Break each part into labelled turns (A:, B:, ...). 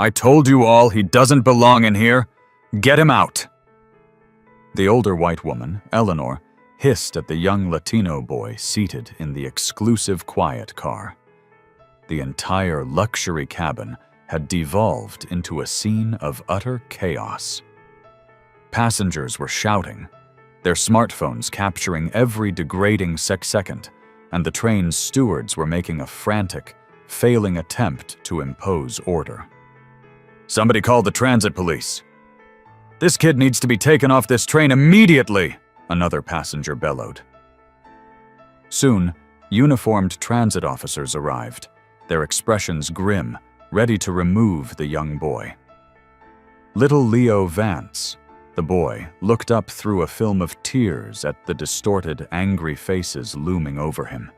A: I told you all he doesn't belong in here. Get him out. The older white woman, Eleanor, hissed at the young Latino boy seated in the exclusive quiet car. The entire luxury cabin had devolved into a scene of utter chaos. Passengers were shouting, their smartphones capturing every degrading second, and the train's stewards were making a frantic, failing attempt to impose order. Somebody call the transit police. This kid needs to be taken off this train immediately, another passenger bellowed. Soon, uniformed transit officers arrived, their expressions grim, ready to remove the young boy. Little Leo Vance, the boy, looked up through a film of tears at the distorted, angry faces looming over him.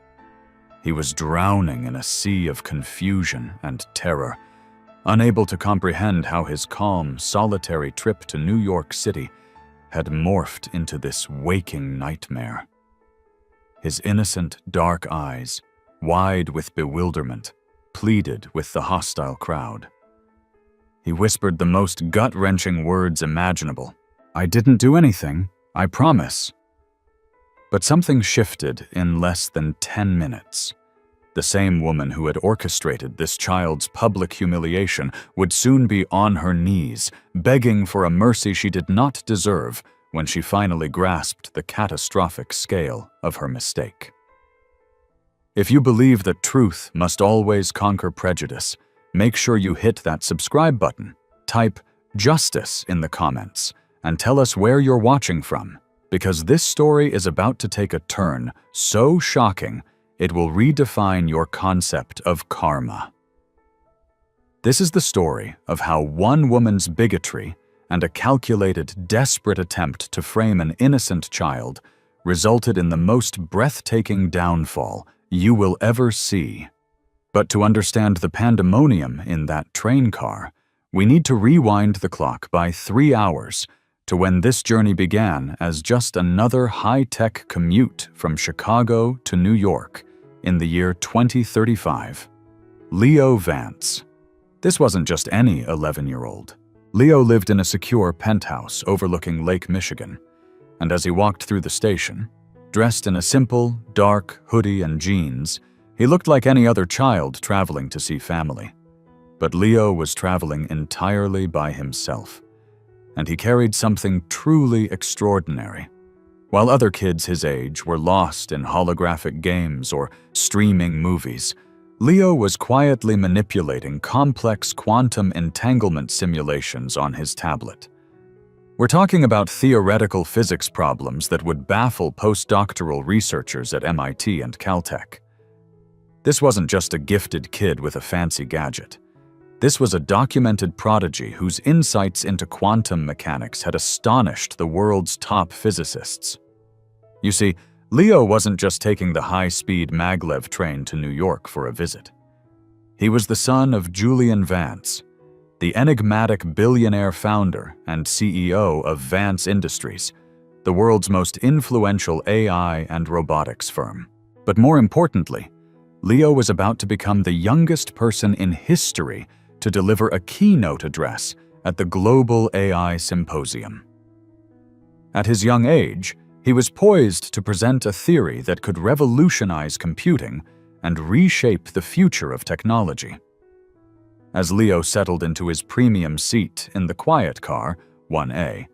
A: He was drowning in a sea of confusion and terror, unable to comprehend how his calm, solitary trip to New York City had morphed into this waking nightmare. His innocent, dark eyes, wide with bewilderment, pleaded with the hostile crowd. He whispered the most gut-wrenching words imaginable. I didn't do anything, I promise. But something shifted in less than 10 minutes. The same woman who had orchestrated this child's public humiliation would soon be on her knees, begging for a mercy she did not deserve when she finally grasped the catastrophic scale of her mistake. If you believe that truth must always conquer prejudice, make sure you hit that subscribe button, type "justice" in the comments, and tell us where you're watching from, because this story is about to take a turn so shocking it will redefine your concept of karma. This is the story of how one woman's bigotry and a calculated, desperate attempt to frame an innocent child resulted in the most breathtaking downfall you will ever see. But to understand the pandemonium in that train car, we need to rewind the clock by 3 hours to when this journey began as just another high-tech commute from Chicago to New York in the year 2035. Leo Vance. This wasn't just any 11-year-old. Leo lived in a secure penthouse overlooking Lake Michigan, and as he walked through the station, dressed in a simple, dark hoodie and jeans, he looked like any other child traveling to see family. But Leo was traveling entirely by himself, and he carried something truly extraordinary. While other kids his age were lost in holographic games or streaming movies, Leo was quietly manipulating complex quantum entanglement simulations on his tablet. We're talking about theoretical physics problems that would baffle postdoctoral researchers at MIT and Caltech. This wasn't just a gifted kid with a fancy gadget. This was a documented prodigy whose insights into quantum mechanics had astonished the world's top physicists. You see, Leo wasn't just taking the high-speed maglev train to New York for a visit. He was the son of Julian Vance, the enigmatic billionaire founder and CEO of Vance Industries, the world's most influential AI and robotics firm. But more importantly, Leo was about to become the youngest person in history to deliver a keynote address at the Global AI Symposium. At his young age, he was poised to present a theory that could revolutionize computing and reshape the future of technology. As Leo settled into his premium seat in the quiet car, 1A,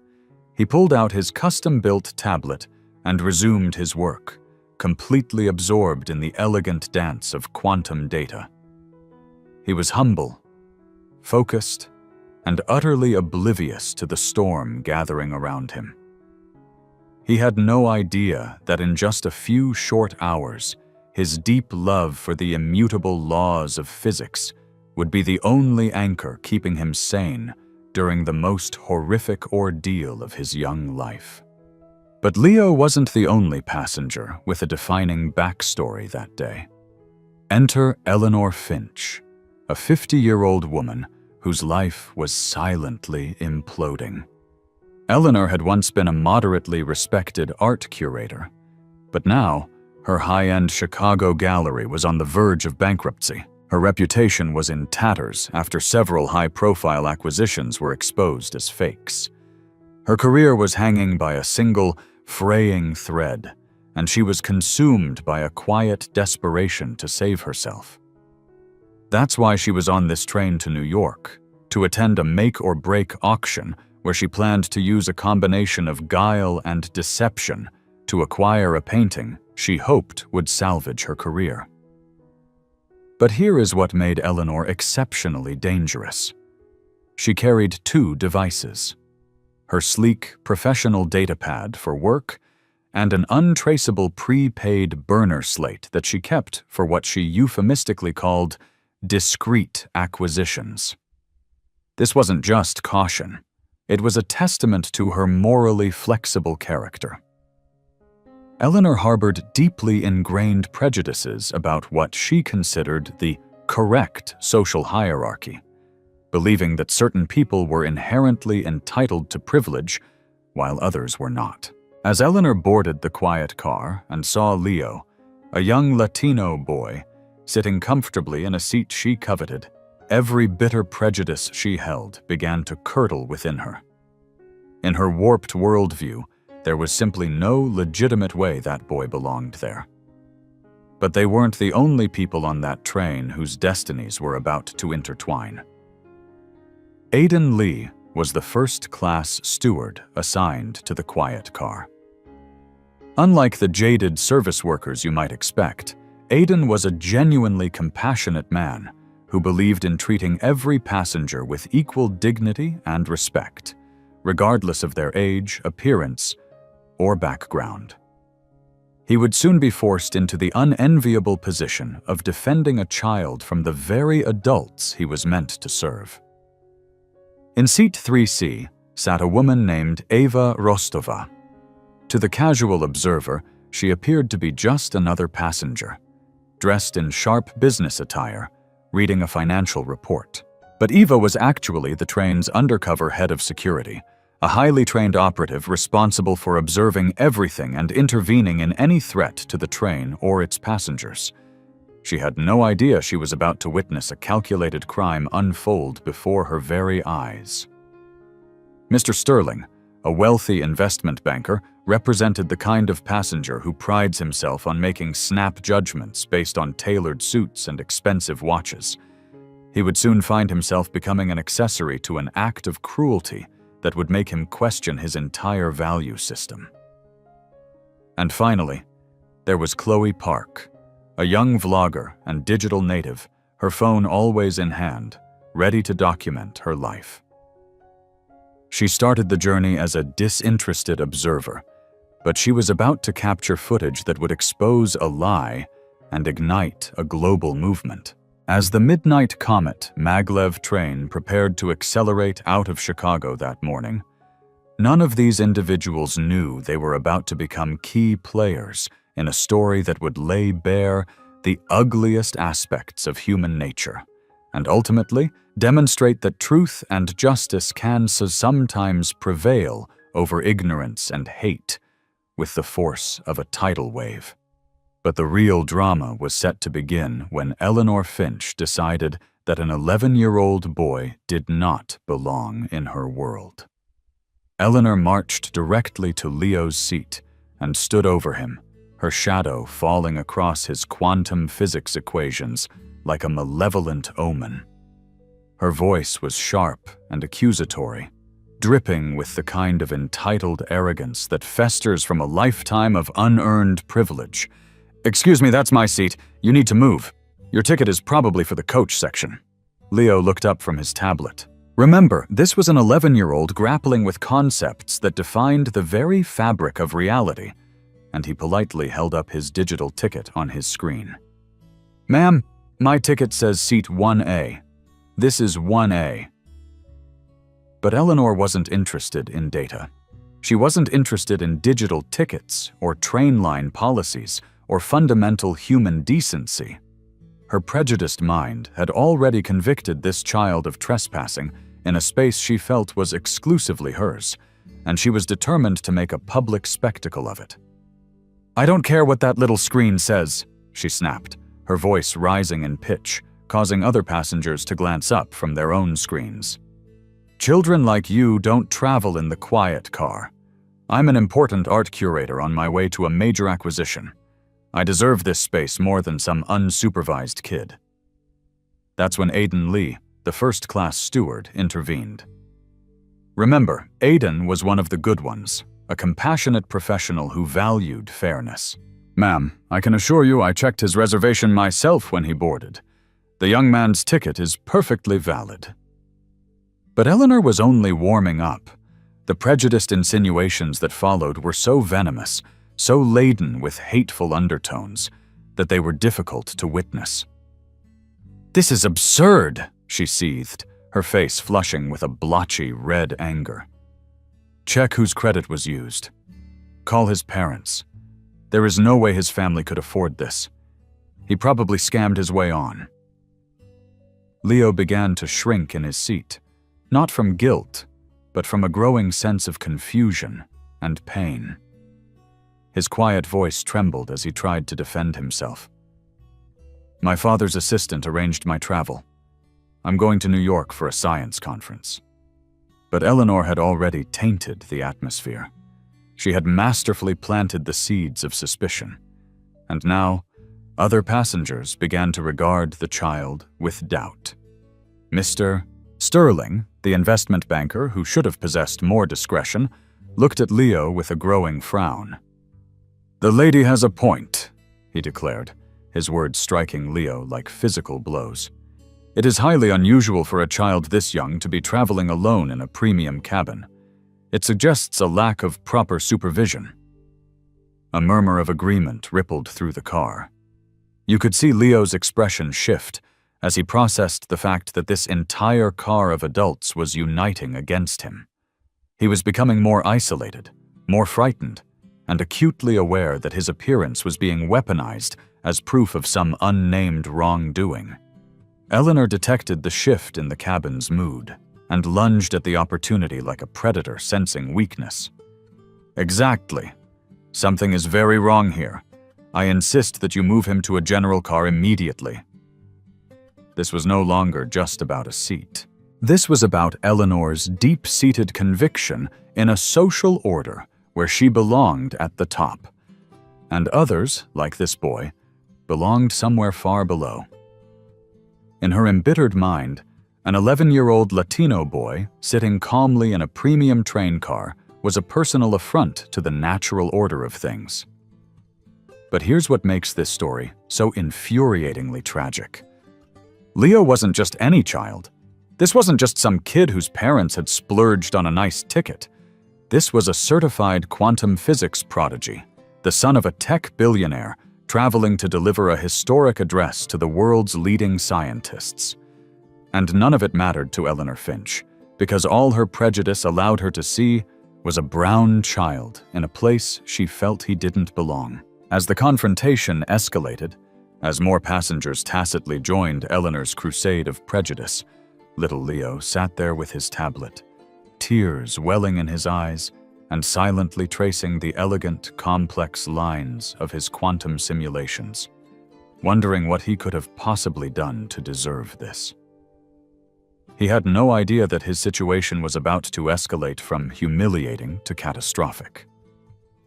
A: he pulled out his custom-built tablet and resumed his work, completely absorbed in the elegant dance of quantum data. He was humble, focused, and utterly oblivious to the storm gathering around him. He had no idea that in just a few short hours, his deep love for the immutable laws of physics would be the only anchor keeping him sane during the most horrific ordeal of his young life. But Leo wasn't the only passenger with a defining backstory that day. Enter Eleanor Finch, a 50-year-old woman whose life was silently imploding. Eleanor had once been a moderately respected art curator, but now her high-end Chicago gallery was on the verge of bankruptcy. Her reputation was in tatters after several high-profile acquisitions were exposed as fakes. Her career was hanging by a single, fraying thread, and she was consumed by a quiet desperation to save herself. That's why she was on this train to New York, to attend a make-or-break auction where she planned to use a combination of guile and deception to acquire a painting she hoped would salvage her career. But here is what made Eleanor exceptionally dangerous. She carried two devices: her sleek, professional datapad for work and an untraceable prepaid burner slate that she kept for what she euphemistically called discreet acquisitions. This wasn't just caution. It was a testament to her morally flexible character. Eleanor harbored deeply ingrained prejudices about what she considered the correct social hierarchy, believing that certain people were inherently entitled to privilege while others were not. As Eleanor boarded the quiet car and saw Leo, a young Latino boy, sitting comfortably in a seat she coveted, every bitter prejudice she held began to curdle within her. In her warped worldview, there was simply no legitimate way that boy belonged there. But they weren't the only people on that train whose destinies were about to intertwine. Aiden Lee was the first-class steward assigned to the quiet car. Unlike the jaded service workers you might expect, Aiden was a genuinely compassionate man who believed in treating every passenger with equal dignity and respect, regardless of their age, appearance, or background. He would soon be forced into the unenviable position of defending a child from the very adults he was meant to serve. In seat 3C sat a woman named Eva Rostova. To the casual observer, she appeared to be just another passenger, dressed in sharp business attire, reading a financial report. But Eva was actually the train's undercover head of security, a highly trained operative responsible for observing everything and intervening in any threat to the train or its passengers. She had no idea she was about to witness a calculated crime unfold before her very eyes. Mr. Sterling, a wealthy investment banker, represented the kind of passenger who prides himself on making snap judgments based on tailored suits and expensive watches. He would soon find himself becoming an accessory to an act of cruelty that would make him question his entire value system. And finally, there was Chloe Park, a young vlogger and digital native, her phone always in hand, ready to document her life. She started the journey as a disinterested observer, but she was about to capture footage that would expose a lie and ignite a global movement. As the Midnight Comet maglev train prepared to accelerate out of Chicago that morning, none of these individuals knew they were about to become key players in a story that would lay bare the ugliest aspects of human nature, and ultimately demonstrate that truth and justice can sometimes prevail over ignorance and hate with the force of a tidal wave. But the real drama was set to begin when Eleanor Finch decided that an 11-year-old boy did not belong in her world. Eleanor marched directly to Leo's seat and stood over him, her shadow falling across his quantum physics equations like a malevolent omen. Her voice was sharp and accusatory, dripping with the kind of entitled arrogance that festers from a lifetime of unearned privilege. "Excuse me, that's my seat. You need to move. Your ticket is probably for the coach section." Leo looked up from his tablet. Remember, this was an 11-year-old grappling with concepts that defined the very fabric of reality, and he politely held up his digital ticket on his screen. "Ma'am, my ticket says seat 1A. This is 1A. But Eleanor wasn't interested in data. She wasn't interested in digital tickets or train line policies or fundamental human decency. Her prejudiced mind had already convicted this child of trespassing in a space she felt was exclusively hers, and she was determined to make a public spectacle of it. "I don't care what that little screen says," she snapped, her voice rising in pitch, causing other passengers to glance up from their own screens. "Children like you don't travel in the quiet car. I'm an important art curator on my way to a major acquisition. I deserve this space more than some unsupervised kid." That's when Aiden Lee, the first-class steward, intervened. Remember, Aiden was one of the good ones, a compassionate professional who valued fairness. "Ma'am, I can assure you I checked his reservation myself when he boarded. The young man's ticket is perfectly valid." But Eleanor was only warming up. The prejudiced insinuations that followed were so venomous, so laden with hateful undertones, that they were difficult to witness. "This is absurd," she seethed, her face flushing with a blotchy red anger. "Check whose credit was used. Call his parents. There is no way his family could afford this. He probably scammed his way on." Leo began to shrink in his seat, not from guilt, but from a growing sense of confusion and pain. His quiet voice trembled as he tried to defend himself. "My father's assistant arranged my travel. I'm going to New York for a science conference." But Eleanor had already tainted the atmosphere. She had masterfully planted the seeds of suspicion, and now other passengers began to regard the child with doubt. Mr. Sterling, the investment banker who should have possessed more discretion, looked at Leo with a growing frown. "The lady has a point," he declared, his words striking Leo like physical blows. "It is highly unusual for a child this young to be traveling alone in a premium cabin. It suggests a lack of proper supervision." A murmur of agreement rippled through the car. You could see Leo's expression shift as he processed the fact that this entire car of adults was uniting against him. He was becoming more isolated, more frightened, and acutely aware that his appearance was being weaponized as proof of some unnamed wrongdoing. Eleanor detected the shift in the cabin's mood and lunged at the opportunity like a predator sensing weakness. "Exactly. Something is very wrong here. I insist that you move him to a general car immediately." This was no longer just about a seat. This was about Eleanor's deep-seated conviction in a social order where she belonged at the top, and others, like this boy, belonged somewhere far below. In her embittered mind, an 11-year-old Latino boy sitting calmly in a premium train car was a personal affront to the natural order of things. But here's what makes this story so infuriatingly tragic. Leo wasn't just any child. This wasn't just some kid whose parents had splurged on a nice ticket. This was a certified quantum physics prodigy, the son of a tech billionaire traveling to deliver a historic address to the world's leading scientists. And none of it mattered to Eleanor Finch, because all her prejudice allowed her to see was a brown child in a place she felt he didn't belong. As the confrontation escalated, as more passengers tacitly joined Eleanor's crusade of prejudice, little Leo sat there with his tablet, tears welling in his eyes and silently tracing the elegant, complex lines of his quantum simulations, wondering what he could have possibly done to deserve this. He had no idea that his situation was about to escalate from humiliating to catastrophic.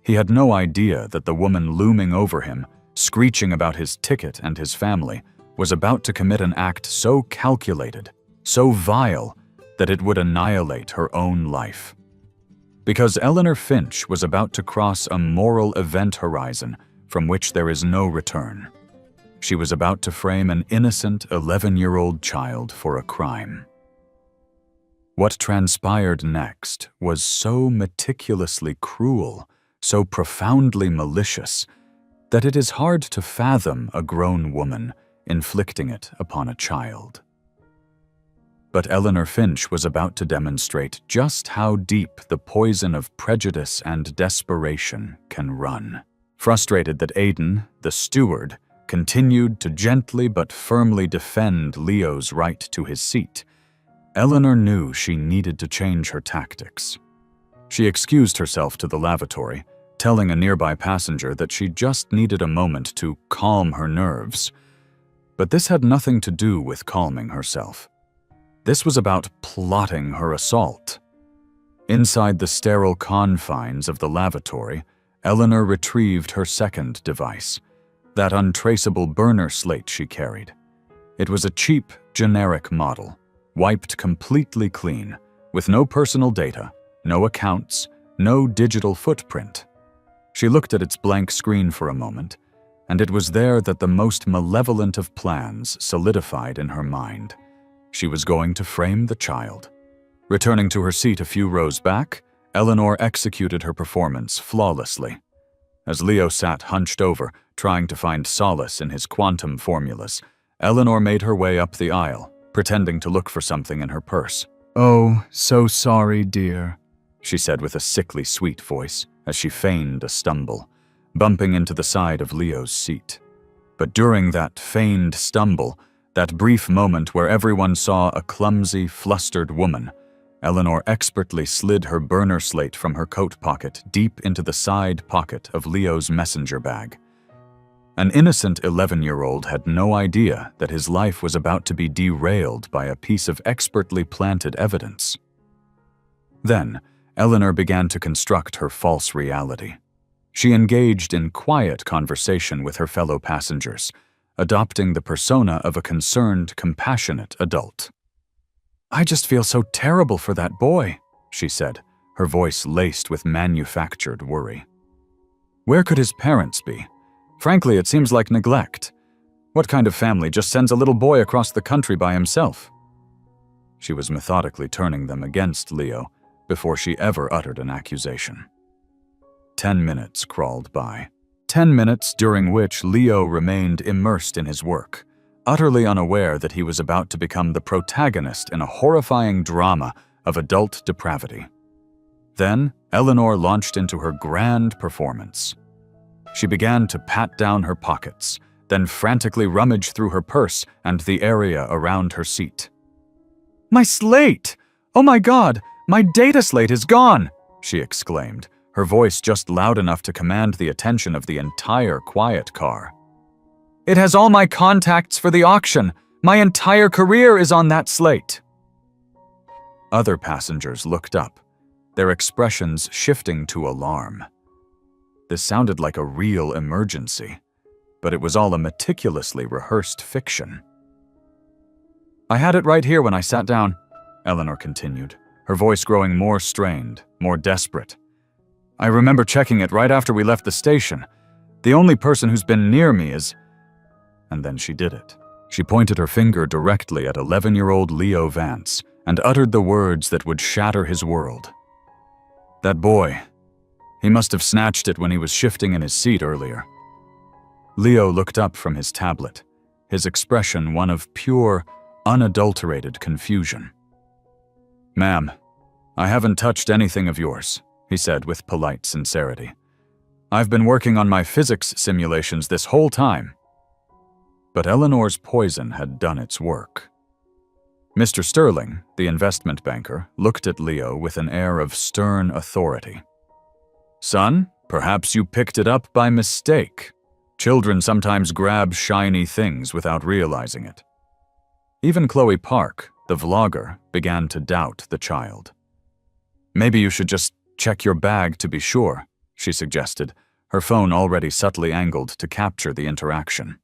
A: He had no idea that the woman looming over him, screeching about his ticket and his family, was about to commit an act so calculated, so vile, that it would annihilate her own life. Because Eleanor Finch was about to cross a moral event horizon from which there is no return. She was about to frame an innocent 11-year-old child for a crime. What transpired next was so meticulously cruel, so profoundly malicious, that it is hard to fathom a grown woman inflicting it upon a child. But Eleanor Finch was about to demonstrate just how deep the poison of prejudice and desperation can run. Frustrated that Aiden, the steward, continued to gently but firmly defend Leo's right to his seat, Eleanor knew she needed to change her tactics. She excused herself to the lavatory, telling a nearby passenger that she just needed a moment to calm her nerves. But this had nothing to do with calming herself. This was about plotting her assault. Inside the sterile confines of the lavatory, Eleanor retrieved her second device, that untraceable burner slate she carried. It was a cheap, generic model, wiped completely clean, with no personal data, no accounts, no digital footprint. She looked at its blank screen for a moment, and it was there that the most malevolent of plans solidified in her mind. She was going to frame the child. Returning to her seat a few rows back, Eleanor executed her performance flawlessly. As Leo sat hunched over, trying to find solace in his quantum formulas, Eleanor made her way up the aisle, pretending to look for something in her purse. "Oh, so sorry, dear," she said with a sickly sweet voice as she feigned a stumble, bumping into the side of Leo's seat. But during that feigned stumble, that brief moment where everyone saw a clumsy, flustered woman, Eleanor expertly slid her burner slate from her coat pocket deep into the side pocket of Leo's messenger bag. An innocent 11-year-old had no idea that his life was about to be derailed by a piece of expertly planted evidence. Then, Eleanor began to construct her false reality. She engaged in quiet conversation with her fellow passengers, adopting the persona of a concerned, compassionate adult. "I just feel so terrible for that boy," she said, her voice laced with manufactured worry. "Where could his parents be? Frankly, it seems like neglect. What kind of family just sends a little boy across the country by himself?" She was methodically turning them against Leo before she ever uttered an accusation. 10 minutes crawled by. 10 minutes during which Leo remained immersed in his work, utterly unaware that he was about to become the protagonist in a horrifying drama of adult depravity. Then, Eleanor launched into her grand performance. She began to pat down her pockets, then frantically rummage through her purse and the area around her seat. "My slate! Oh my God, my data slate is gone!" she exclaimed, her voice just loud enough to command the attention of the entire quiet car. "It has all my contacts for the auction. My entire career is on that slate." Other passengers looked up, their expressions shifting to alarm. This sounded like a real emergency, but it was all a meticulously rehearsed fiction. "I had it right here when I sat down," Eleanor continued, her voice growing more strained, more desperate. "I remember checking it right after we left the station. The only person who's been near me is—" And then she did it. She pointed her finger directly at 11-year-old Leo Vance and uttered the words that would shatter his world. "That boy. He must have snatched it when he was shifting in his seat earlier." Leo looked up from his tablet, his expression one of pure, unadulterated confusion. "Ma'am, I haven't touched anything of yours," he said with polite sincerity. "I've been working on my physics simulations this whole time." But Eleanor's poison had done its work. Mr. Sterling, the investment banker, looked at Leo with an air of stern authority. "Son, perhaps you picked it up by mistake. Children sometimes grab shiny things without realizing it." Even Chloe Park, the vlogger, began to doubt the child. "Maybe you should just check your bag to be sure," she suggested, her phone already subtly angled to capture the interaction.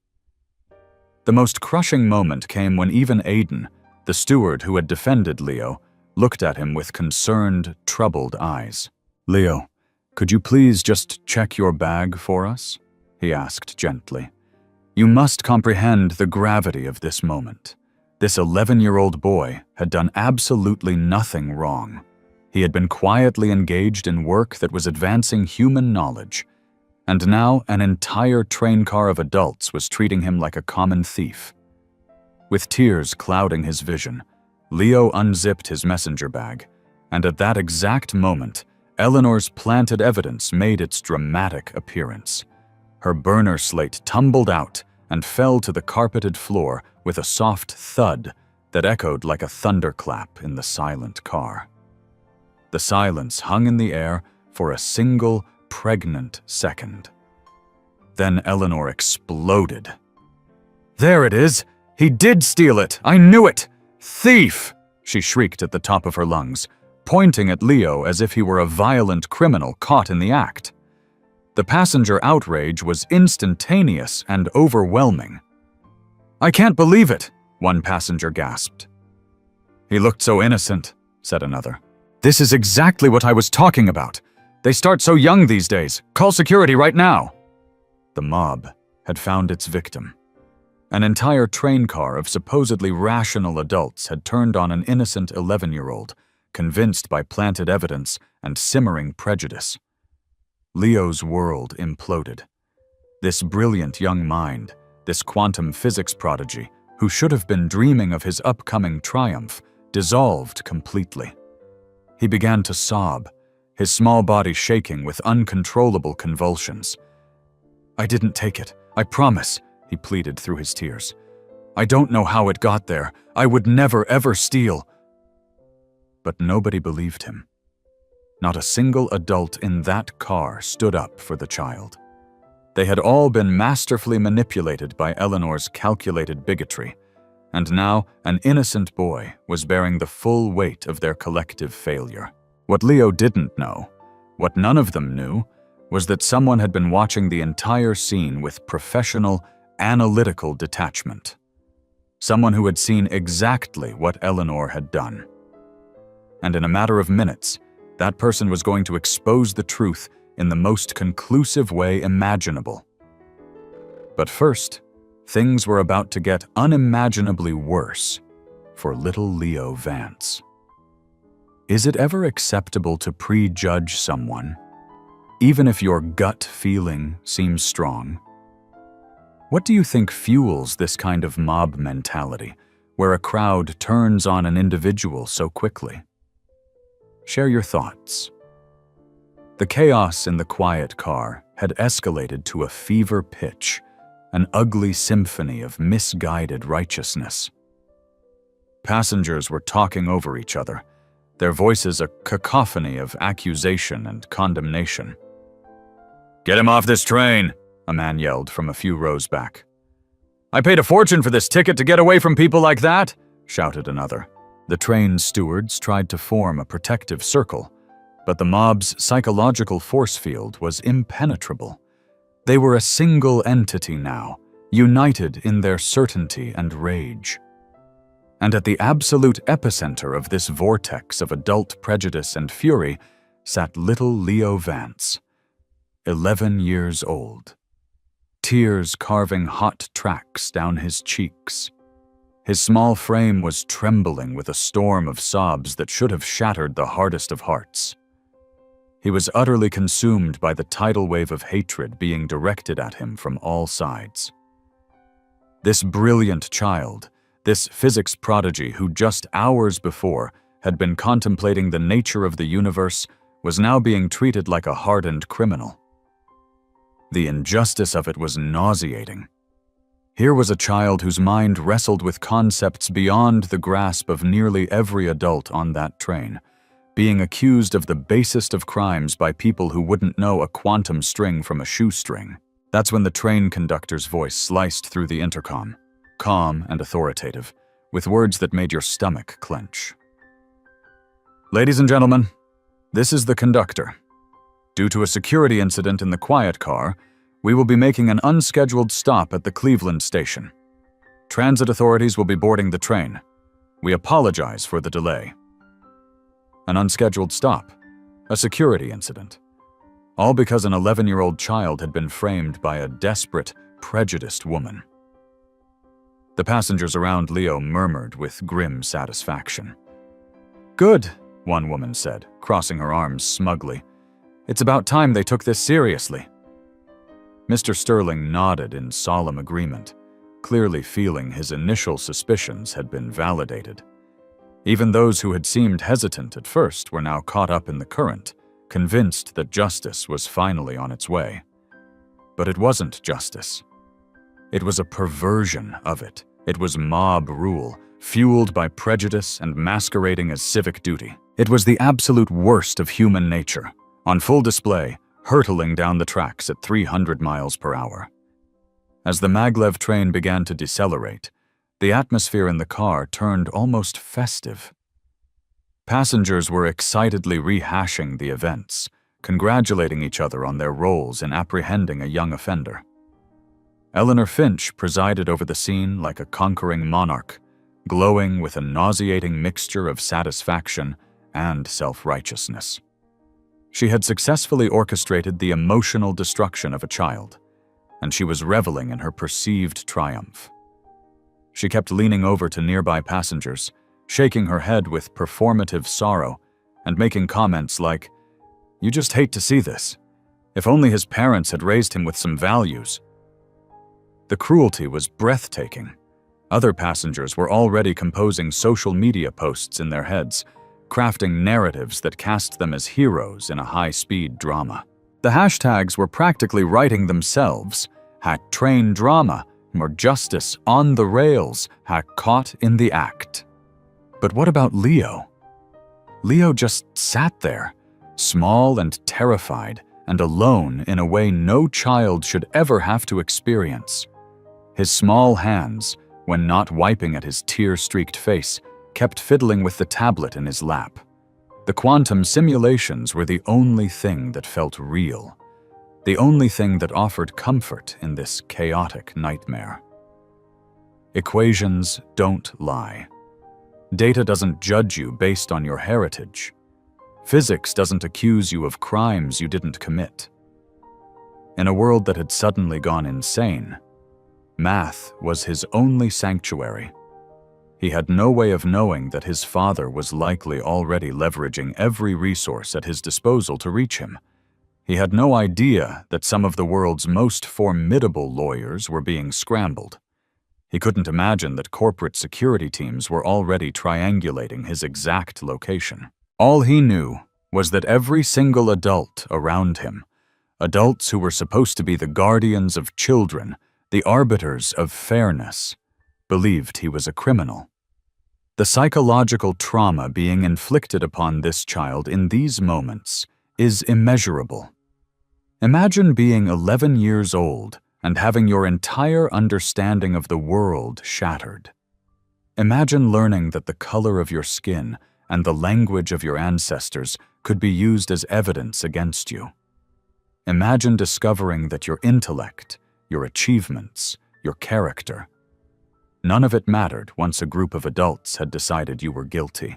A: The most crushing moment came when even Aiden, the steward who had defended Leo, looked at him with concerned, troubled eyes. "Leo, could you please just check your bag for us?" he asked gently. "You must comprehend the gravity of this moment. This 11-year-old boy had done absolutely nothing wrong. He had been quietly engaged in work that was advancing human knowledge, and now an entire train car of adults was treating him like a common thief." With tears clouding his vision, Leo unzipped his messenger bag, and at that exact moment, Eleanor's planted evidence made its dramatic appearance. Her burner slate tumbled out and fell to the carpeted floor with a soft thud that echoed like a thunderclap in the silent car. The silence hung in the air for a single, pregnant second. Then Eleanor exploded. There it is! He did steal it! I knew it! Thief! She shrieked at the top of her lungs, pointing at Leo as if he were a violent criminal caught in the act. The passenger outrage was instantaneous and overwhelming. "I can't believe it," one passenger gasped. "He looked so innocent," said another. "This is exactly what I was talking about. They start so young these days. Call security right now." The mob had found its victim. An entire train car of supposedly rational adults had turned on an innocent 11-year-old, convinced by planted evidence and simmering prejudice. Leo's world imploded. This brilliant young mind, this quantum physics prodigy, who should have been dreaming of his upcoming triumph, dissolved completely. He began to sob, his small body shaking with uncontrollable convulsions. "I didn't take it, I promise," he pleaded through his tears. "I don't know how it got there. I would never ever steal." But nobody believed him. Not a single adult in that car stood up for the child. They had all been masterfully manipulated by Eleanor's calculated bigotry, and now an innocent boy was bearing the full weight of their collective failure. What Leo didn't know, what none of them knew, was that someone had been watching the entire scene with professional, analytical detachment. Someone who had seen exactly what Eleanor had done. And in a matter of minutes, that person was going to expose the truth in the most conclusive way imaginable. But first, things were about to get unimaginably worse for little Leo Vance. Is it ever acceptable to prejudge someone, even if your gut feeling seems strong? What do you think fuels this kind of mob mentality, where a crowd turns on an individual so quickly? Share your thoughts. The chaos in the quiet car had escalated to a fever pitch, an ugly symphony of misguided righteousness. Passengers were talking over each other, their voices a cacophony of accusation and condemnation. "Get him off this train," a man yelled from a few rows back. "I paid a fortune for this ticket to get away from people like that," shouted another. The train stewards tried to form a protective circle, but the mob's psychological force field was impenetrable. They were a single entity now, united in their certainty and rage. And at the absolute epicenter of this vortex of adult prejudice and fury sat little Leo Vance, 11 years old. Tears carving hot tracks down his cheeks. His small frame was trembling with a storm of sobs that should have shattered the hardest of hearts. He was utterly consumed by the tidal wave of hatred being directed at him from all sides. This brilliant child, this physics prodigy who just hours before had been contemplating the nature of the universe, was now being treated like a hardened criminal. The injustice of it was nauseating. Here was a child whose mind wrestled with concepts beyond the grasp of nearly every adult on that train, being accused of the basest of crimes by people who wouldn't know a quantum string from a shoestring. That's when the train conductor's voice sliced through the intercom, calm and authoritative, with words that made your stomach clench. "Ladies and gentlemen, this is the conductor. Due to a security incident in the quiet car, we will be making an unscheduled stop at the Cleveland station. Transit authorities will be boarding the train. We apologize for the delay." An unscheduled stop, a security incident, all because an 11-year-old child had been framed by a desperate, prejudiced woman. The passengers around Leo murmured with grim satisfaction. "Good," one woman said, crossing her arms smugly. "It's about time they took this seriously." Mr. Sterling nodded in solemn agreement, clearly feeling his initial suspicions had been validated. Even those who had seemed hesitant at first were now caught up in the current, convinced that justice was finally on its way. But it wasn't justice. It was a perversion of it. It was mob rule, fueled by prejudice and masquerading as civic duty. It was the absolute worst of human nature, on full display, hurtling down the tracks at 300 miles per hour. As the maglev train began to decelerate, the atmosphere in the car turned almost festive. Passengers were excitedly rehashing the events, congratulating each other on their roles in apprehending a young offender. Eleanor Finch presided over the scene like a conquering monarch, glowing with a nauseating mixture of satisfaction and self-righteousness. She had successfully orchestrated the emotional destruction of a child, and she was reveling in her perceived triumph. She kept leaning over to nearby passengers, shaking her head with performative sorrow and making comments like, "You just hate to see this. If only his parents had raised him with some values." The cruelty was breathtaking. Other passengers were already composing social media posts in their heads, crafting narratives that cast them as heroes in a high-speed drama. The hashtags were practically writing themselves: #train drama, or justice on the rails, #caught in the act. But what about Leo? Leo just sat there, small and terrified, and alone in a way no child should ever have to experience. His small hands, when not wiping at his tear-streaked face, kept fiddling with the tablet in his lap. The quantum simulations were the only thing that felt real, the only thing that offered comfort in this chaotic nightmare. Equations don't lie. Data doesn't judge you based on your heritage. Physics doesn't accuse you of crimes you didn't commit. In a world that had suddenly gone insane, math was his only sanctuary. He had no way of knowing that his father was likely already leveraging every resource at his disposal to reach him. He had no idea that some of the world's most formidable lawyers were being scrambled. He couldn't imagine that corporate security teams were already triangulating his exact location. All he knew was that every single adult around him, adults who were supposed to be the guardians of children, the arbiters of fairness, believed he was a criminal. The psychological trauma being inflicted upon this child in these moments is immeasurable. Imagine being 11 years old and having your entire understanding of the world shattered. Imagine learning that the color of your skin and the language of your ancestors could be used as evidence against you. Imagine discovering that your intellect, your achievements, your character, none of it mattered once a group of adults had decided you were guilty.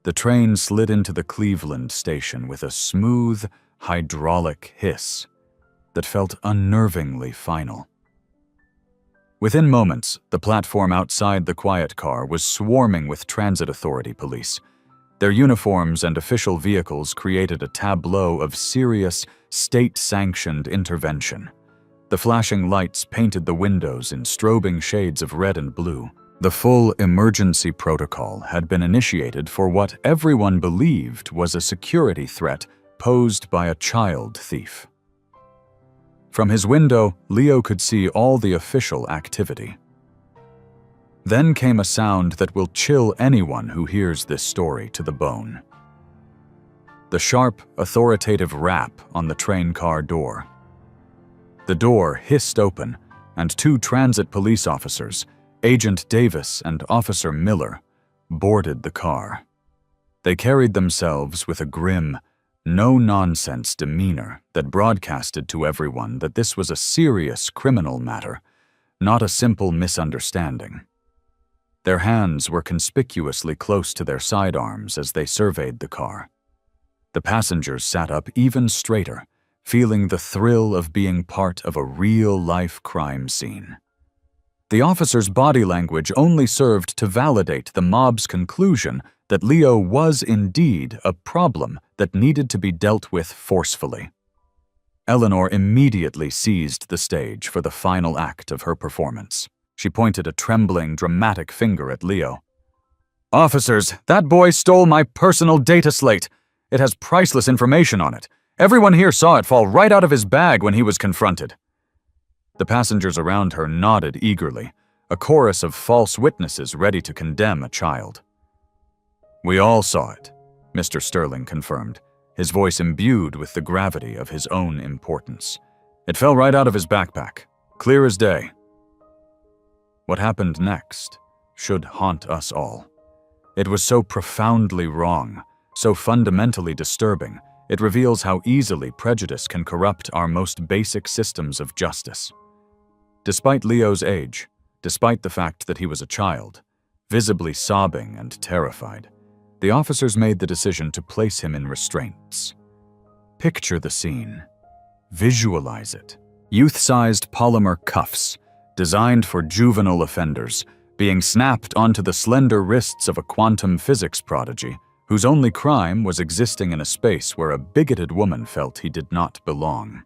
A: The train slid into the Cleveland station with a smooth, hydraulic hiss that felt unnervingly final. Within moments, the platform outside the quiet car was swarming with transit authority police. Their uniforms and official vehicles created a tableau of serious, state-sanctioned intervention. The flashing lights painted the windows in strobing shades of red and blue. The full emergency protocol had been initiated for what everyone believed was a security threat posed by a child thief. From his window, Leo could see all the official activity. Then came a sound that will chill anyone who hears this story to the bone. The sharp, authoritative rap on the train car door. The door hissed open, and two transit police officers, Agent Davis and Officer Miller, boarded the car. They carried themselves with a grim, no-nonsense demeanor that broadcasted to everyone that this was a serious criminal matter, not a simple misunderstanding. Their hands were conspicuously close to their sidearms as they surveyed the car. The passengers sat up even straighter, feeling the thrill of being part of a real-life crime scene. The officer's body language only served to validate the mob's conclusion that Leo was indeed a problem that needed to be dealt with forcefully. Eleanor immediately seized the stage for the final act of her performance. She pointed a trembling, dramatic finger at Leo. "Officers, that boy stole my personal data slate. It has priceless information on it. Everyone here saw it fall right out of his bag when he was confronted." The passengers around her nodded eagerly, a chorus of false witnesses ready to condemn a child. "We all saw it," Mr. Sterling confirmed, his voice imbued with the gravity of his own importance. "It fell right out of his backpack. Clear as day. What happened next should haunt us all. It was so profoundly wrong, so fundamentally disturbing, it reveals how easily prejudice can corrupt our most basic systems of justice. Despite Leo's age, despite the fact that he was a child, visibly sobbing and terrified, the officers made the decision to place him in restraints. Picture the scene. Visualize it. Youth-sized polymer cuffs, designed for juvenile offenders, being snapped onto the slender wrists of a quantum physics prodigy whose only crime was existing in a space where a bigoted woman felt he did not belong.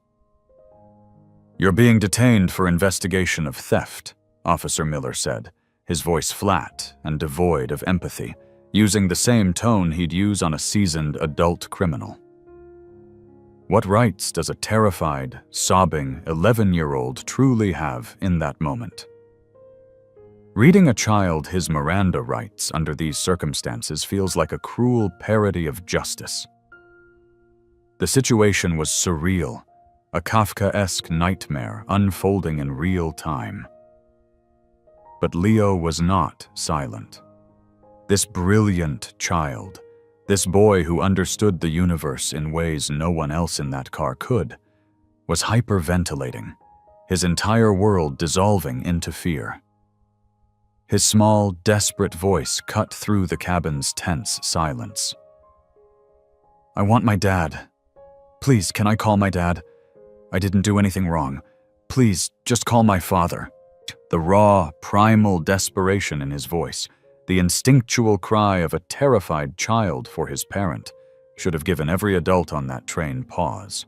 A: "You're being detained for investigation of theft," Officer Miller said, his voice flat and devoid of empathy, using the same tone he'd use on a seasoned adult criminal. What rights does a terrified, sobbing 11-year-old truly have in that moment? Reading a child his Miranda rights under these circumstances feels like a cruel parody of justice. The situation was surreal, a Kafkaesque nightmare unfolding in real time. But Leo was not silent. This brilliant child, this boy who understood the universe in ways no one else in that car could, was hyperventilating, his entire world dissolving into fear. His small, desperate voice cut through the cabin's tense silence. "I want my dad. Please, can I call my dad? I didn't do anything wrong. Please, just call my father." The raw, primal desperation in his voice, the instinctual cry of a terrified child for his parent, should have given every adult on that train pause.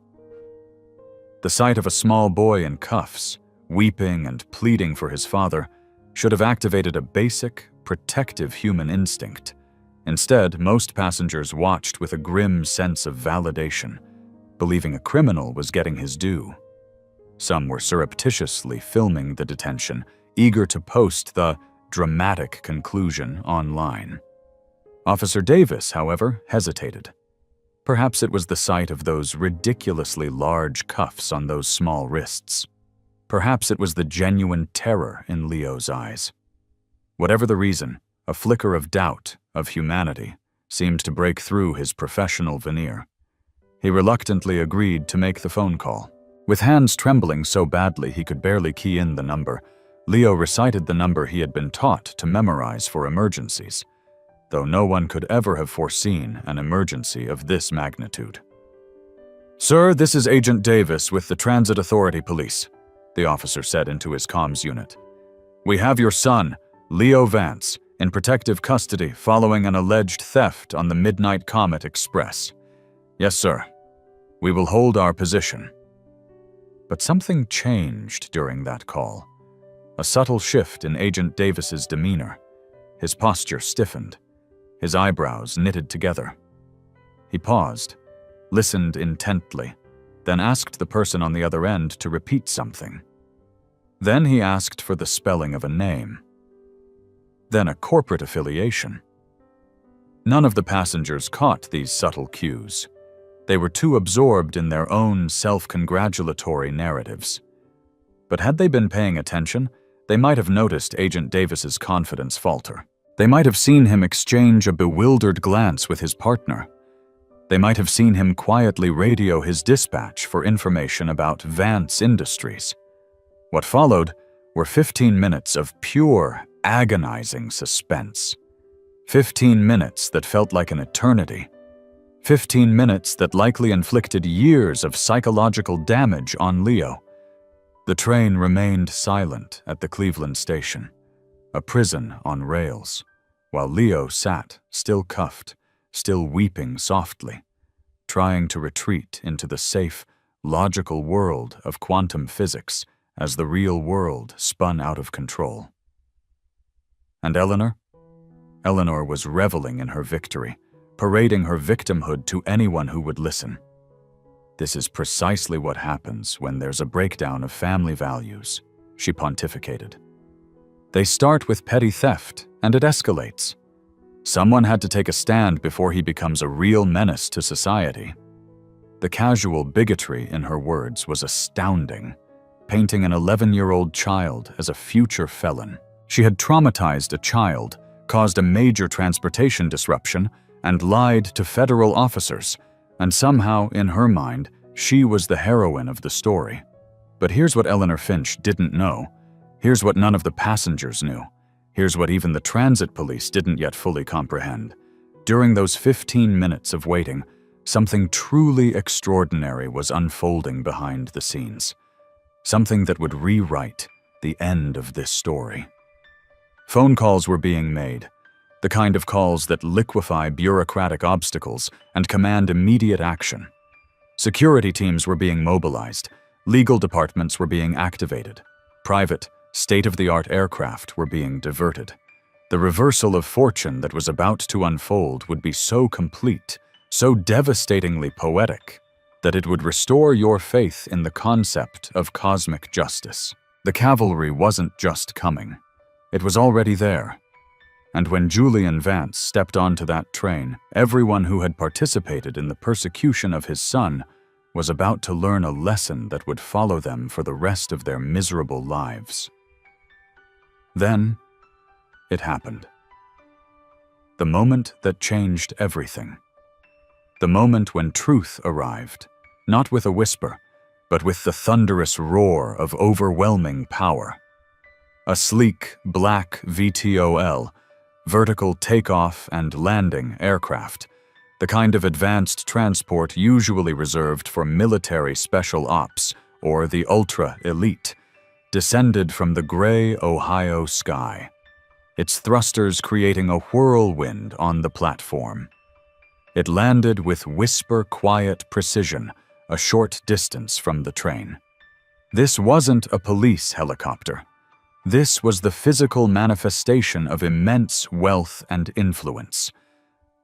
A: The sight of a small boy in cuffs, weeping and pleading for his father, should have activated a basic, protective human instinct. Instead, most passengers watched with a grim sense of validation, believing a criminal was getting his due. Some were surreptitiously filming the detention, eager to post the dramatic conclusion online. Officer Davis, however, hesitated. Perhaps it was the sight of those ridiculously large cuffs on those small wrists. Perhaps it was the genuine terror in Leo's eyes. Whatever the reason, a flicker of doubt, of humanity, seemed to break through his professional veneer. He reluctantly agreed to make the phone call. With hands trembling so badly he could barely key in the number, Leo recited the number he had been taught to memorize for emergencies, though no one could ever have foreseen an emergency of this magnitude. "Sir, this is Agent Davis with the Transit Authority Police," the officer said into his comms unit. "We have your son, Leo Vance, in protective custody following an alleged theft on the Midnight Comet Express. Yes, sir. We will hold our position." But something changed during that call. A subtle shift in Agent Davis's demeanor. His posture stiffened, his eyebrows knitted together. He paused, listened intently, then asked the person on the other end to repeat something. Then he asked for the spelling of a name. Then a corporate affiliation. None of the passengers caught these subtle cues. They were too absorbed in their own self-congratulatory narratives. But had they been paying attention, they might have noticed Agent Davis's confidence falter. They might have seen him exchange a bewildered glance with his partner. They might have seen him quietly radio his dispatch for information about Vance Industries. What followed were 15 minutes of pure, agonizing suspense. 15 minutes that felt like an eternity. 15 minutes that likely inflicted years of psychological damage on Leo. The train remained silent at the Cleveland station, a prison on rails, while Leo sat, still cuffed, still weeping softly, trying to retreat into the safe, logical world of quantum physics as the real world spun out of control. And Eleanor? Eleanor was reveling in her victory, parading her victimhood to anyone who would listen. "This is precisely what happens when there's a breakdown of family values," she pontificated. "They start with petty theft, and it escalates. Someone had to take a stand before he becomes a real menace to society." The casual bigotry in her words was astounding, painting an 11-year-old child as a future felon. She had traumatized a child, caused a major transportation disruption, and lied to federal officers, and somehow, in her mind, she was the heroine of the story. But here's what Eleanor Finch didn't know. Here's what none of the passengers knew. Here's what even the transit police didn't yet fully comprehend. During those 15 minutes of waiting, something truly extraordinary was unfolding behind the scenes. Something that would rewrite the end of this story. Phone calls were being made, the kind of calls that liquefy bureaucratic obstacles and command immediate action. Security teams were being mobilized, legal departments were being activated, private, state-of-the-art aircraft were being diverted. The reversal of fortune that was about to unfold would be so complete, so devastatingly poetic, that it would restore your faith in the concept of cosmic justice. The cavalry wasn't just coming. It was already there. And when Julian Vance stepped onto that train, everyone who had participated in the persecution of his son was about to learn a lesson that would follow them for the rest of their miserable lives. Then, it happened. The moment that changed everything. The moment when truth arrived, not with a whisper, but with the thunderous roar of overwhelming power. A sleek, black VTOL, vertical takeoff and landing aircraft, the kind of advanced transport usually reserved for military special ops or the ultra-elite, descended from the gray Ohio sky, its thrusters creating a whirlwind on the platform. It landed with whisper-quiet precision a short distance from the train. This wasn't a police helicopter. This was the physical manifestation of immense wealth and influence.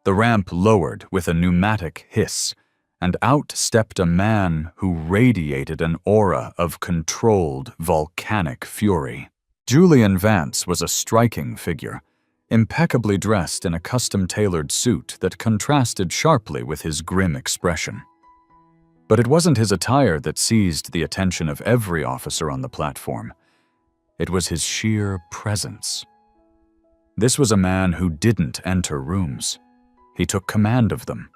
A: The ramp lowered with a pneumatic hiss, and out stepped a man who radiated an aura of controlled volcanic fury. Julian Vance was a striking figure, impeccably dressed in a custom-tailored suit that contrasted sharply with his grim expression. But it wasn't his attire that seized the attention of every officer on the platform. It was his sheer presence. This was a man who didn't enter rooms. He took command of them.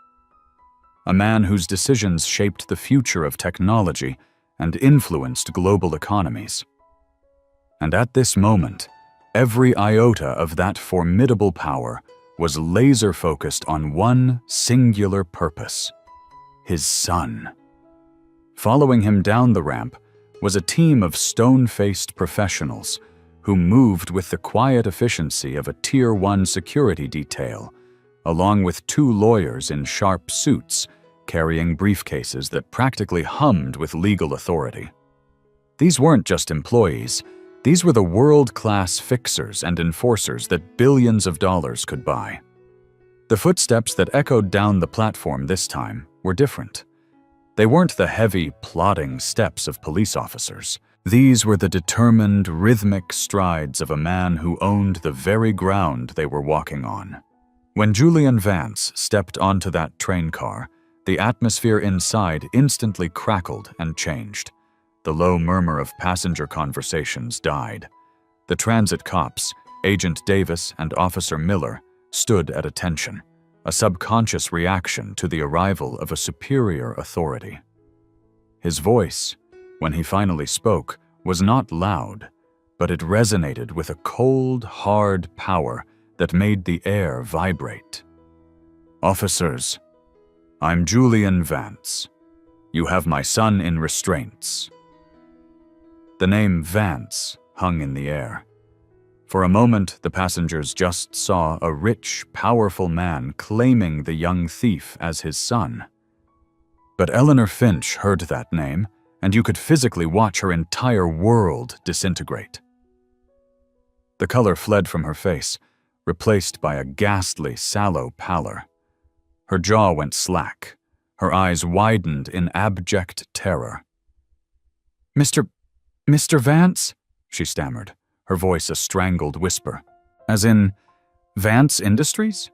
A: A man whose decisions shaped the future of technology and influenced global economies. And at this moment, every iota of that formidable power was laser-focused on one singular purpose: his son. Following him down the ramp was a team of stone-faced professionals who moved with the quiet efficiency of a Tier 1 security detail, along with 2 lawyers in sharp suits carrying briefcases that practically hummed with legal authority. These weren't just employees. These were the world-class fixers and enforcers that billions of dollars could buy. The footsteps that echoed down the platform this time were different. They weren't the heavy, plodding steps of police officers. These were the determined, rhythmic strides of a man who owned the very ground they were walking on. When Julian Vance stepped onto that train car, the atmosphere inside instantly crackled and changed. The low murmur of passenger conversations died. The transit cops, Agent Davis and Officer Miller, stood at attention, a subconscious reaction to the arrival of a superior authority. His voice, when he finally spoke, was not loud, but it resonated with a cold, hard power that made the air vibrate. "Officers, I'm Julian Vance. You have my son in restraints." The name Vance hung in the air. For a moment, the passengers just saw a rich, powerful man claiming the young thief as his son. But Eleanor Finch heard that name, and you could physically watch her entire world disintegrate. The color fled from her face, replaced by a ghastly, sallow pallor. Her jaw went slack. Her eyes widened in abject terror. Mr. Vance?" she stammered, her voice a strangled whisper. "As in, Vance Industries?"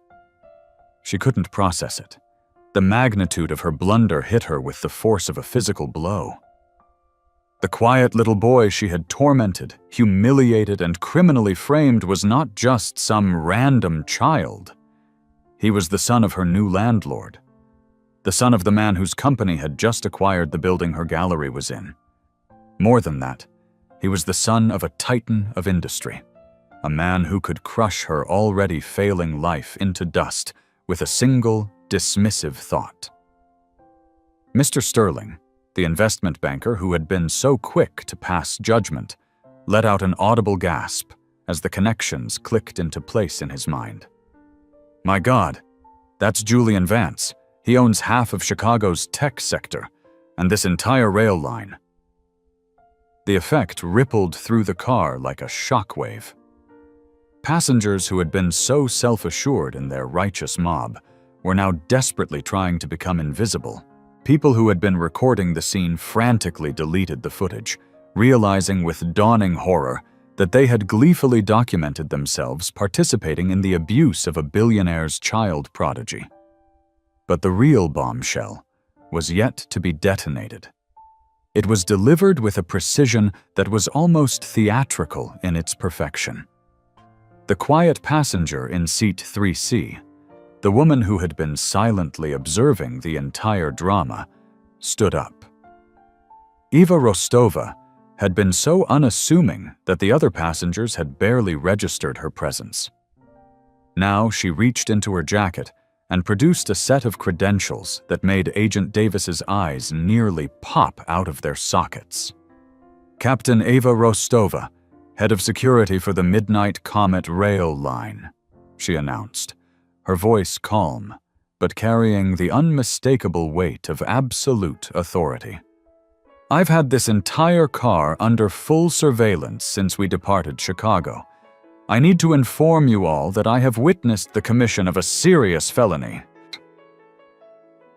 A: She couldn't process it. The magnitude of her blunder hit her with the force of a physical blow. The quiet little boy she had tormented, humiliated, and criminally framed was not just some random child. He was the son of her new landlord, the son of the man whose company had just acquired the building her gallery was in. More than that, he was the son of a titan of industry, a man who could crush her already failing life into dust with a single, dismissive thought. Mr. Sterling, the investment banker who had been so quick to pass judgment, let out an audible gasp as the connections clicked into place in his mind. My God, that's Julian Vance. He owns half of Chicago's tech sector and this entire rail line. The effect rippled through the car like a shockwave. Passengers who had been so self-assured in their righteous mob were now desperately trying to become invisible. People who had been recording the scene frantically deleted the footage, realizing with dawning horror that they had gleefully documented themselves participating in the abuse of a billionaire's child prodigy. But the real bombshell was yet to be detonated. It was delivered with a precision that was almost theatrical in its perfection. The quiet passenger in seat 3C, the woman who had been silently observing the entire drama, stood up. Eva Rostova had been so unassuming that the other passengers had barely registered her presence. Now she reached into her jacket and produced a set of credentials that made Agent Davis's eyes nearly pop out of their sockets. Captain Eva Rostova, head of security for the Midnight Comet Rail Line, she announced, her voice calm, but carrying the unmistakable weight of absolute authority. I've had this entire car under full surveillance since we departed Chicago. I need to inform you all that I have witnessed the commission of a serious felony.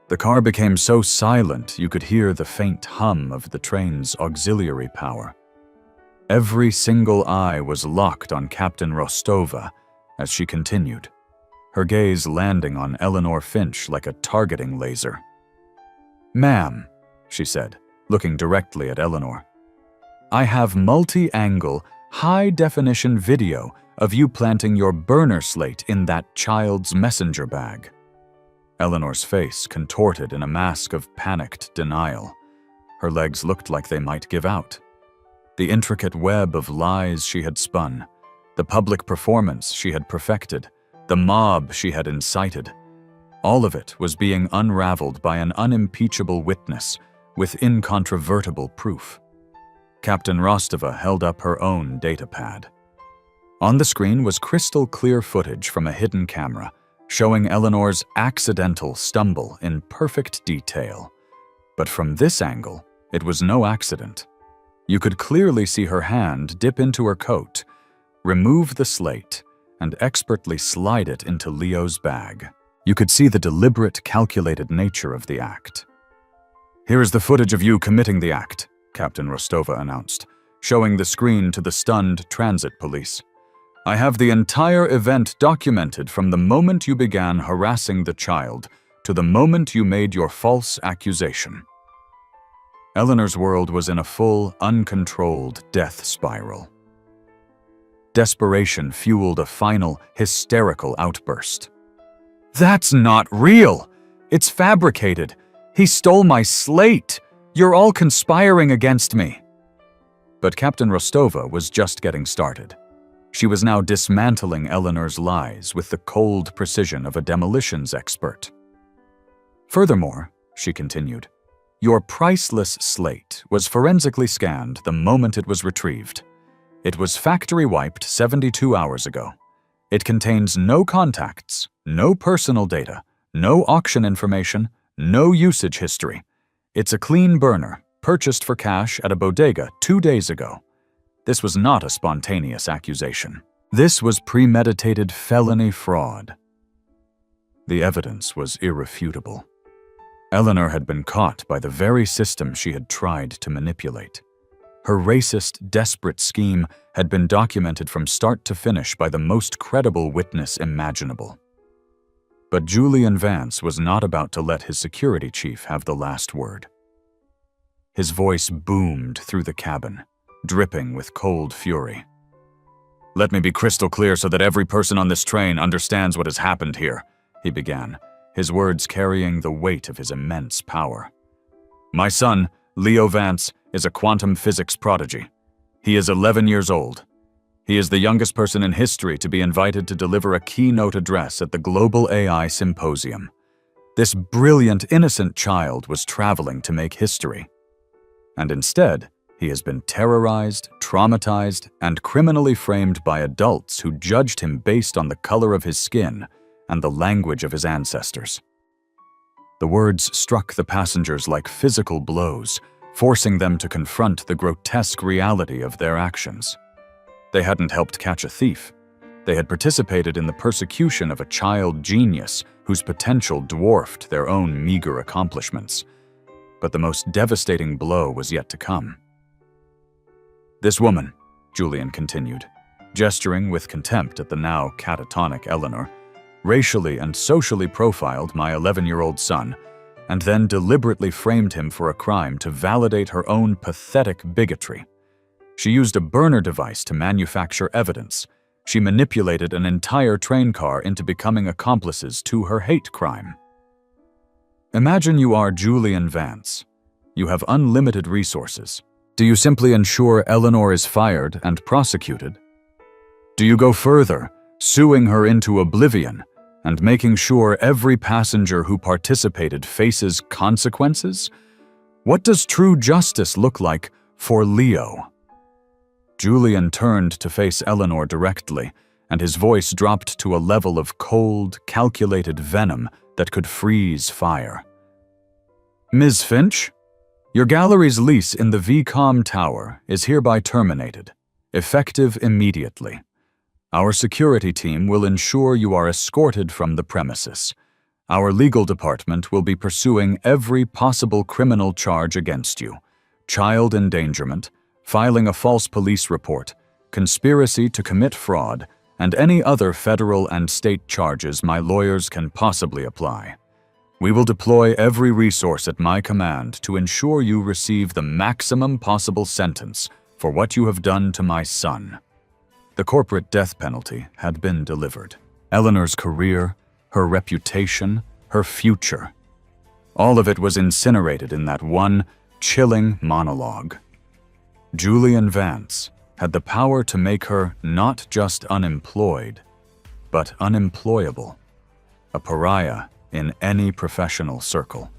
A: The car became so silent you could hear the faint hum of the train's auxiliary power. Every single eye was locked on Captain Rostova as she continued, her gaze landing on Eleanor Finch like a targeting laser. "Ma'am," she said, looking directly at Eleanor, "I have multi-angle, high-definition video of you planting your burner slate in that child's messenger bag." Eleanor's face contorted in a mask of panicked denial. Her legs looked like they might give out. The intricate web of lies she had spun, the public performance she had perfected, the mob she had incited, all of it was being unraveled by an unimpeachable witness with incontrovertible proof. Captain Rostova held up her own datapad. On the screen was crystal clear footage from a hidden camera, showing Eleanor's accidental stumble in perfect detail. But from this angle, it was no accident. You could clearly see her hand dip into her coat, remove the slate, and expertly slide it into Leo's bag. You could see the deliberate, calculated nature of the act. "Here is the footage of you committing the act," Captain Rostova announced, showing the screen to the stunned transit police. "I have the entire event documented from the moment you began harassing the child to the moment you made your false accusation." Eleanor's world was in a full, uncontrolled death spiral. Desperation fueled a final, hysterical outburst. "That's not real! It's fabricated! He stole my slate! You're all conspiring against me!" But Captain Rostova was just getting started. She was now dismantling Eleanor's lies with the cold precision of a demolitions expert. "Furthermore," she continued, "your priceless slate was forensically scanned the moment it was retrieved. It was factory wiped 72 hours ago. It contains no contacts, no personal data, no auction information, no usage history. It's a clean burner, purchased for cash at a bodega 2 days ago. This was not a spontaneous accusation. This was premeditated felony fraud." The evidence was irrefutable. Eleanor had been caught by the very system she had tried to manipulate. Her racist, desperate scheme had been documented from start to finish by the most credible witness imaginable. But Julian Vance was not about to let his security chief have the last word. His voice boomed through the cabin, dripping with cold fury. "Let me be crystal clear so that every person on this train understands what has happened here," he began, his words carrying the weight of his immense power. "My son, Leo Vance, is a quantum physics prodigy. He is 11 years old. He is the youngest person in history to be invited to deliver a keynote address at the Global AI Symposium. This brilliant, innocent child was traveling to make history. And instead, he has been terrorized, traumatized, and criminally framed by adults who judged him based on the color of his skin and the language of his ancestors." The words struck the passengers like physical blows, forcing them to confront the grotesque reality of their actions. They hadn't helped catch a thief. They had participated in the persecution of a child genius whose potential dwarfed their own meager accomplishments. But the most devastating blow was yet to come. "This woman," Julian continued, gesturing with contempt at the now catatonic Eleanor, "racially and socially profiled my 11-year-old son, and then deliberately framed him for a crime to validate her own pathetic bigotry. She used a burner device to manufacture evidence. She manipulated an entire train car into becoming accomplices to her hate crime. Imagine you are Julian Vance. You have unlimited resources. Do you simply ensure Eleanor is fired and prosecuted? Do you go further, suing her into oblivion and making sure every passenger who participated faces consequences? What does true justice look like for Leo?" Julian turned to face Eleanor directly, and his voice dropped to a level of cold, calculated venom that could freeze fire. "Ms. Finch, your gallery's lease in the VCOM Tower is hereby terminated, effective immediately. Our security team will ensure you are escorted from the premises. Our legal department will be pursuing every possible criminal charge against you: child endangerment, filing a false police report, conspiracy to commit fraud, and any other federal and state charges my lawyers can possibly apply. We will deploy every resource at my command to ensure you receive the maximum possible sentence for what you have done to my son." The corporate death penalty had been delivered. Eleanor's career, her reputation, her future. All of it was incinerated in that one chilling monologue. Julian Vance had the power to make her not just unemployed, but unemployable, a pariah in any professional circle.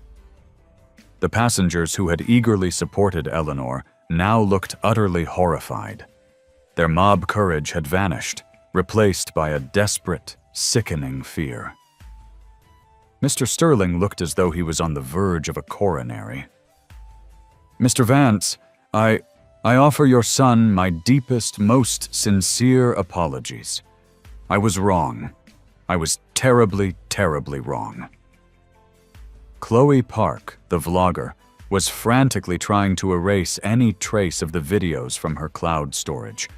A: The passengers who had eagerly supported Eleanor now looked utterly horrified. Their mob courage had vanished, replaced by a desperate, sickening fear. Mr. Sterling looked as though he was on the verge of a coronary. "Mr. Vance, I offer your son my deepest, most sincere apologies. I was wrong. I was terribly, terribly wrong." Chloe Park, the vlogger, was frantically trying to erase any trace of the videos from her cloud storage,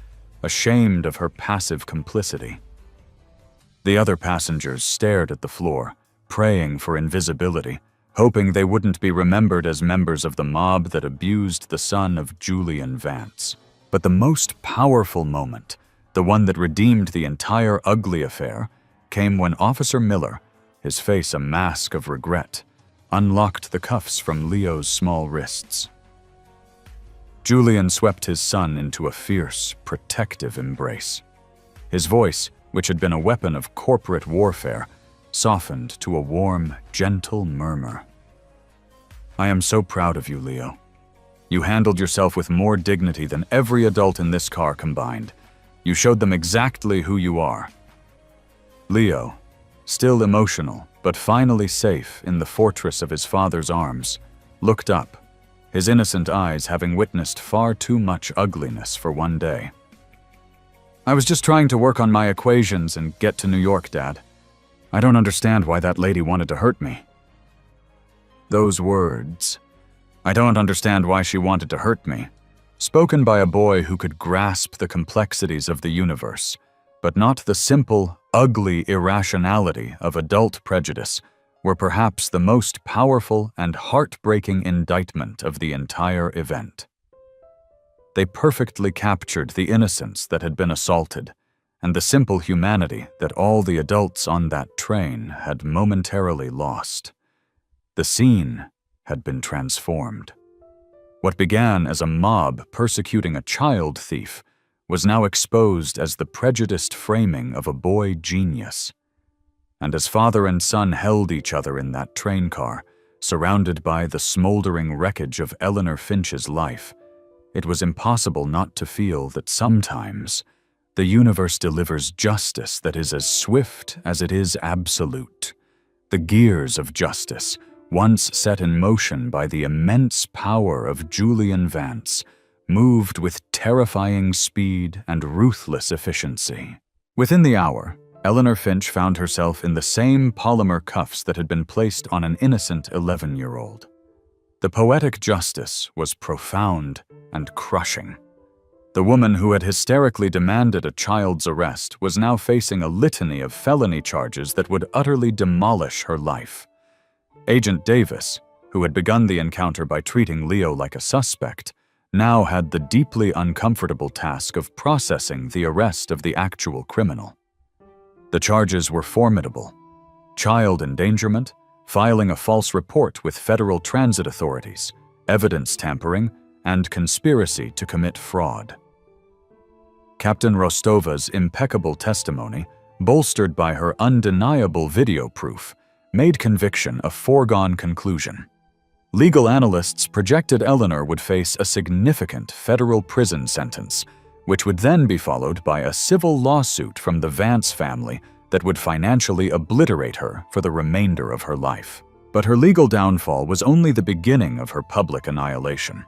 A: ashamed of her passive complicity. The other passengers stared at the floor, praying for invisibility, hoping they wouldn't be remembered as members of the mob that abused the son of Julian Vance. But the most powerful moment, the one that redeemed the entire ugly affair, came when Officer Miller, his face a mask of regret, unlocked the cuffs from Leo's small wrists. Julian swept his son into a fierce, protective embrace. His voice, which had been a weapon of corporate warfare, softened to a warm, gentle murmur. "I am so proud of you, Leo. You handled yourself with more dignity than every adult in this car combined. You showed them exactly who you are." Leo, still emotional, but finally safe in the fortress of his father's arms, looked up, his innocent eyes having witnessed far too much ugliness for one day. "I was just trying to work on my equations and get to New York, Dad. I don't understand why that lady wanted to hurt me." Those words, "I don't understand why she wanted to hurt me," spoken by a boy who could grasp the complexities of the universe, but not the simple, ugly irrationality of adult prejudice, were perhaps the most powerful and heartbreaking indictment of the entire event. They perfectly captured the innocence that had been assaulted and the simple humanity that all the adults on that train had momentarily lost. The scene had been transformed. What began as a mob persecuting a child thief was now exposed as the prejudiced framing of a boy genius. And as father and son held each other in that train car, surrounded by the smoldering wreckage of Eleanor Finch's life, it was impossible not to feel that sometimes the universe delivers justice that is as swift as it is absolute. The gears of justice, once set in motion by the immense power of Julian Vance, moved with terrifying speed and ruthless efficiency. Within the hour, Eleanor Finch found herself in the same polymer cuffs that had been placed on an innocent 11-year-old. The poetic justice was profound and crushing. The woman who had hysterically demanded a child's arrest was now facing a litany of felony charges that would utterly demolish her life. Agent Davis, who had begun the encounter by treating Leo like a suspect, now had the deeply uncomfortable task of processing the arrest of the actual criminal. The charges were formidable: child endangerment, filing a false report with federal transit authorities, evidence tampering, and conspiracy to commit fraud. Captain Rostova's impeccable testimony, bolstered by her undeniable video proof, made conviction a foregone conclusion. Legal analysts projected Eleanor would face a significant federal prison sentence, which would then be followed by a civil lawsuit from the Vance family that would financially obliterate her for the remainder of her life. But her legal downfall was only the beginning of her public annihilation.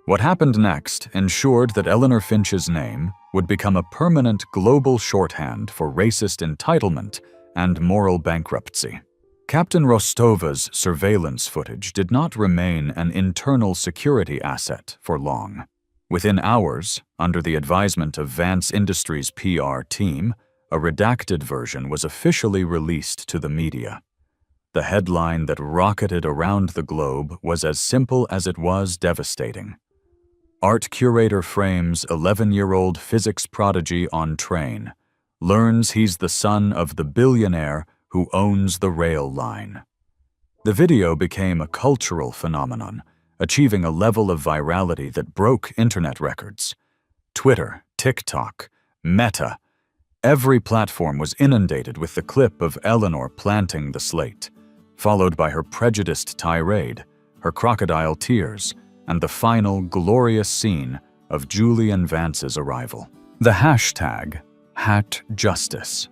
A: What happened next ensured that Eleanor Finch's name would become a permanent global shorthand for racist entitlement and moral bankruptcy. Captain Rostova's surveillance footage did not remain an internal security asset for long. Within hours, under the advisement of Vance Industries' PR team, a redacted version was officially released to the media. The headline that rocketed around the globe was as simple as it was devastating. Art curator frames 11-year-old physics prodigy on train, learns he's the son of the billionaire who owns the rail line. The video became a cultural phenomenon, achieving a level of virality that broke internet records. Twitter, TikTok, Meta, every platform was inundated with the clip of Eleanor planting the slate, followed by her prejudiced tirade, her crocodile tears, and the final glorious scene of Julian Vance's arrival. The hashtag #HatJustice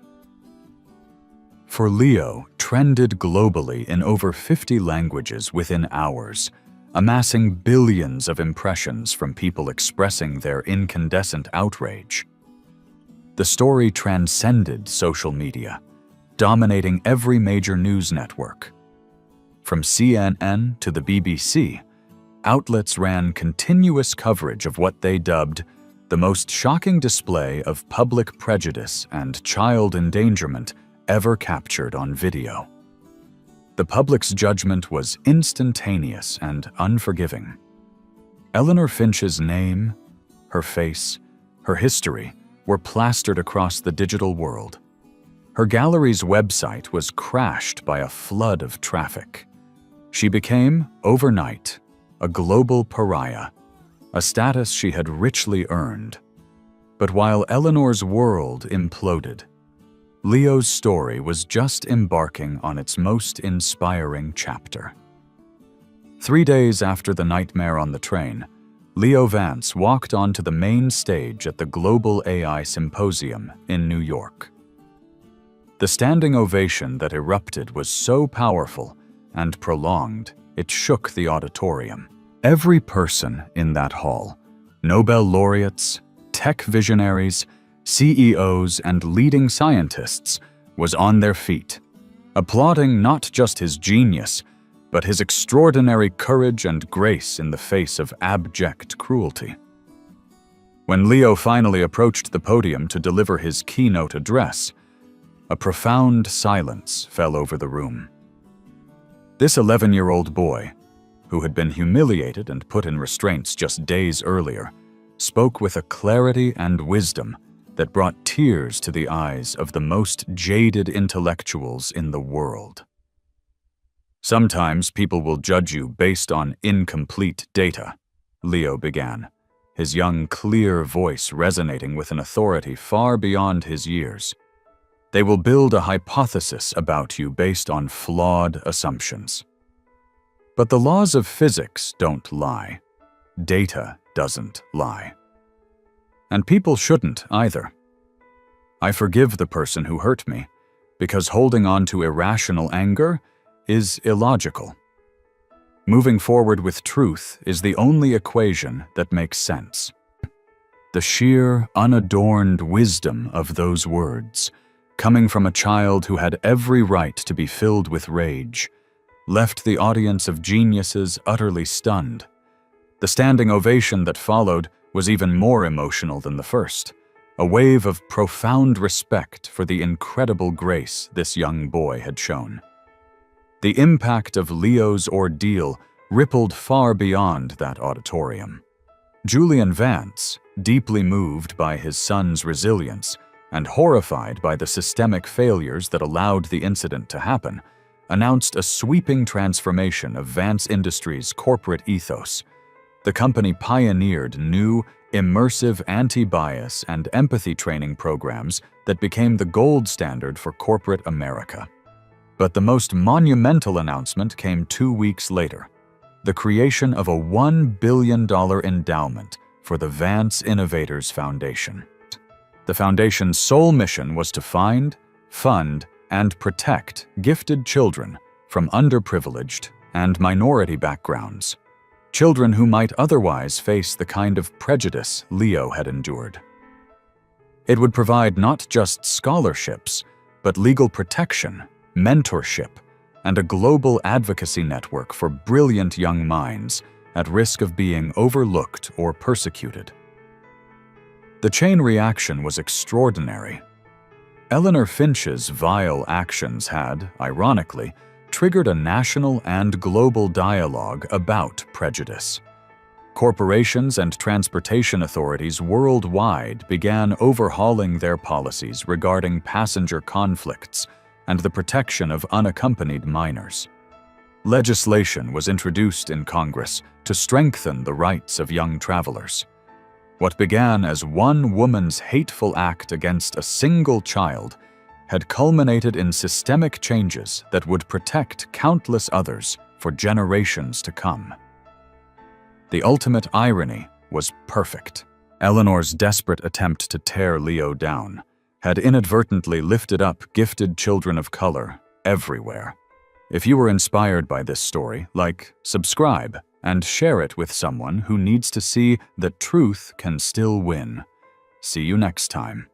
A: for Leo trended globally in over 50 languages within hours, amassing billions of impressions from people expressing their incandescent outrage. The story transcended social media, dominating every major news network. From CNN to the BBC, outlets ran continuous coverage of what they dubbed the most shocking display of public prejudice and child endangerment ever captured on video. The public's judgment was instantaneous and unforgiving. Eleanor Finch's name, her face, her history were plastered across the digital world. Her gallery's website was crashed by a flood of traffic. She became, overnight, a global pariah, a status she had richly earned. But while Eleanor's world imploded, Leo's story was just embarking on its most inspiring chapter. 3 days after the nightmare on the train, Leo Vance walked onto the main stage at the Global AI Symposium in New York. The standing ovation that erupted was so powerful and prolonged, it shook the auditorium. Every person in that hall, Nobel laureates, tech visionaries, CEOs, and leading scientists, was on their feet, applauding not just his genius, but his extraordinary courage and grace in the face of abject cruelty. When Leo finally approached the podium to deliver his keynote address, a profound silence fell over the room. This 11-year-old boy, who had been humiliated and put in restraints just days earlier, spoke with a clarity and wisdom that brought tears to the eyes of the most jaded intellectuals in the world. "Sometimes people will judge you based on incomplete data," Leo began, his young, clear voice resonating with an authority far beyond his years. "They will build a hypothesis about you based on flawed assumptions. But the laws of physics don't lie. Data doesn't lie. And people shouldn't either. I forgive the person who hurt me, because holding on to irrational anger is illogical. Moving forward with truth is the only equation that makes sense." The sheer, unadorned wisdom of those words, coming from a child who had every right to be filled with rage, left the audience of geniuses utterly stunned. The standing ovation that followed was even more emotional than the first, a wave of profound respect for the incredible grace this young boy had shown. The impact of Leo's ordeal rippled far beyond that auditorium. Julian Vance, deeply moved by his son's resilience and horrified by the systemic failures that allowed the incident to happen, announced a sweeping transformation of Vance Industries' corporate ethos. The company pioneered new, immersive anti-bias and empathy training programs that became the gold standard for corporate America. But the most monumental announcement came 2 weeks later: the creation of a $1 billion endowment for the Vance Innovators Foundation. The foundation's sole mission was to find, fund, and protect gifted children from underprivileged and minority backgrounds, children who might otherwise face the kind of prejudice Leo had endured. It would provide not just scholarships, but legal protection, mentorship, and a global advocacy network for brilliant young minds at risk of being overlooked or persecuted. The chain reaction was extraordinary. Eleanor Finch's vile actions had, ironically, triggered a national and global dialogue about prejudice. Corporations and transportation authorities worldwide began overhauling their policies regarding passenger conflicts and the protection of unaccompanied minors. Legislation was introduced in Congress to strengthen the rights of young travelers. What began as one woman's hateful act against a single child had culminated in systemic changes that would protect countless others for generations to come. The ultimate irony was perfect. Eleanor's desperate attempt to tear Leo down had inadvertently lifted up gifted children of color everywhere. If you were inspired by this story, like, subscribe, and share it with someone who needs to see that truth can still win. See you next time.